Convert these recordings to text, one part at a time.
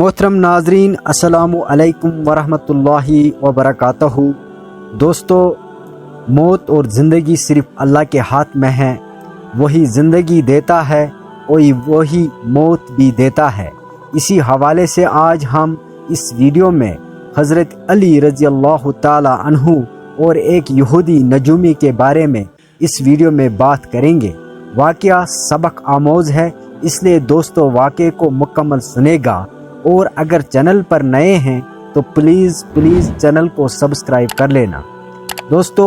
محترم ناظرین، السلام علیکم ورحمۃ اللہ وبرکاتہ۔ دوستو، موت اور زندگی صرف اللہ کے ہاتھ میں ہے۔ وہی زندگی دیتا ہے اور وہی موت بھی دیتا ہے۔ اسی حوالے سے آج ہم اس ویڈیو میں حضرت علی رضی اللہ تعالی عنہ اور ایک یہودی نجومی کے بارے میں اس ویڈیو میں بات کریں گے۔ واقعہ سبق آموز ہے، اس لیے دوستو واقعے کو مکمل سنے گا، اور اگر چینل پر نئے ہیں تو پلیز چینل کو سبسکرائب کر لینا۔ دوستو،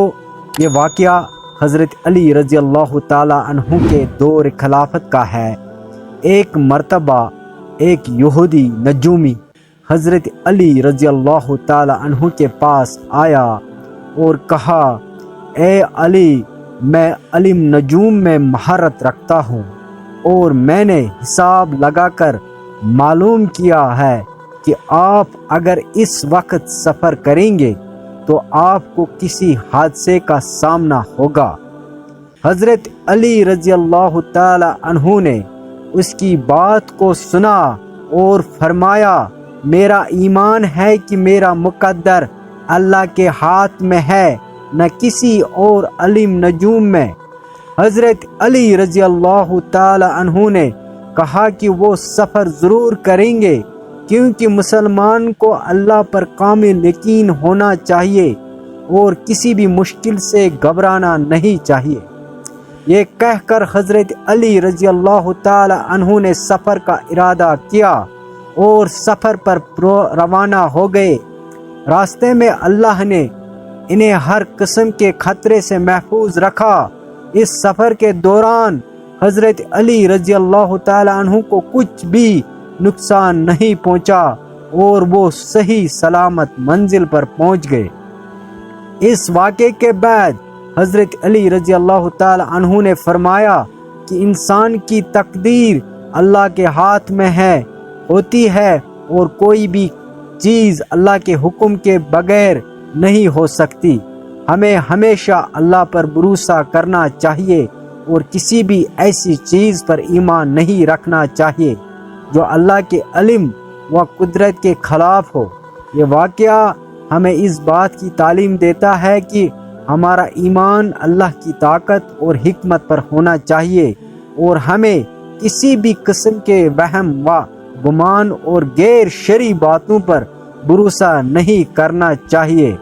یہ واقعہ حضرت علی رضی اللہ تعالی عنہ کے دور خلافت کا ہے۔ ایک مرتبہ ایک یہودی نجومی حضرت علی رضی اللہ تعالی عنہ کے پاس آیا اور کہا، اے علی، میں علم نجوم میں مہارت رکھتا ہوں اور میں نے حساب لگا کر معلوم کیا ہے کہ آپ اگر اس وقت سفر کریں گے تو آپ کو کسی حادثے کا سامنا ہوگا۔ حضرت علی رضی اللہ تعالی عنہ نے اس کی بات کو سنا اور فرمایا، میرا ایمان ہے کہ میرا مقدر اللہ کے ہاتھ میں ہے، نہ کسی اور علم نجوم میں۔ حضرت علی رضی اللہ تعالی عنہ نے کہا کہ وہ سفر ضرور کریں گے، کیونکہ مسلمان کو اللہ پر کامل یقین ہونا چاہیے اور کسی بھی مشکل سے گھبرانا نہیں چاہیے۔ یہ کہہ کر حضرت علی رضی اللہ تعالی عنہ نے سفر کا ارادہ کیا اور سفر پر روانہ ہو گئے۔ راستے میں اللہ نے انہیں ہر قسم کے خطرے سے محفوظ رکھا۔ اس سفر کے دوران حضرت علی رضی اللہ تعالی عنہ کو کچھ بھی نقصان نہیں پہنچا اور وہ صحیح سلامت منزل پر پہنچ گئے۔ اس واقعے کے بعد حضرت علی رضی اللہ تعالی عنہ نے فرمایا کہ انسان کی تقدیر اللہ کے ہاتھ میں ہوتی ہے اور کوئی بھی چیز اللہ کے حکم کے بغیر نہیں ہو سکتی۔ ہمیں ہمیشہ اللہ پر بھروسہ کرنا چاہیے اور کسی بھی ایسی چیز پر ایمان نہیں رکھنا چاہیے جو اللہ کے علم و قدرت کے خلاف ہو۔ یہ واقعہ ہمیں اس بات کی تعلیم دیتا ہے کہ ہمارا ایمان اللہ کی طاقت اور حکمت پر ہونا چاہیے اور ہمیں کسی بھی قسم کے وہم و گمان اور غیر شرعی باتوں پر بھروسہ نہیں کرنا چاہیے۔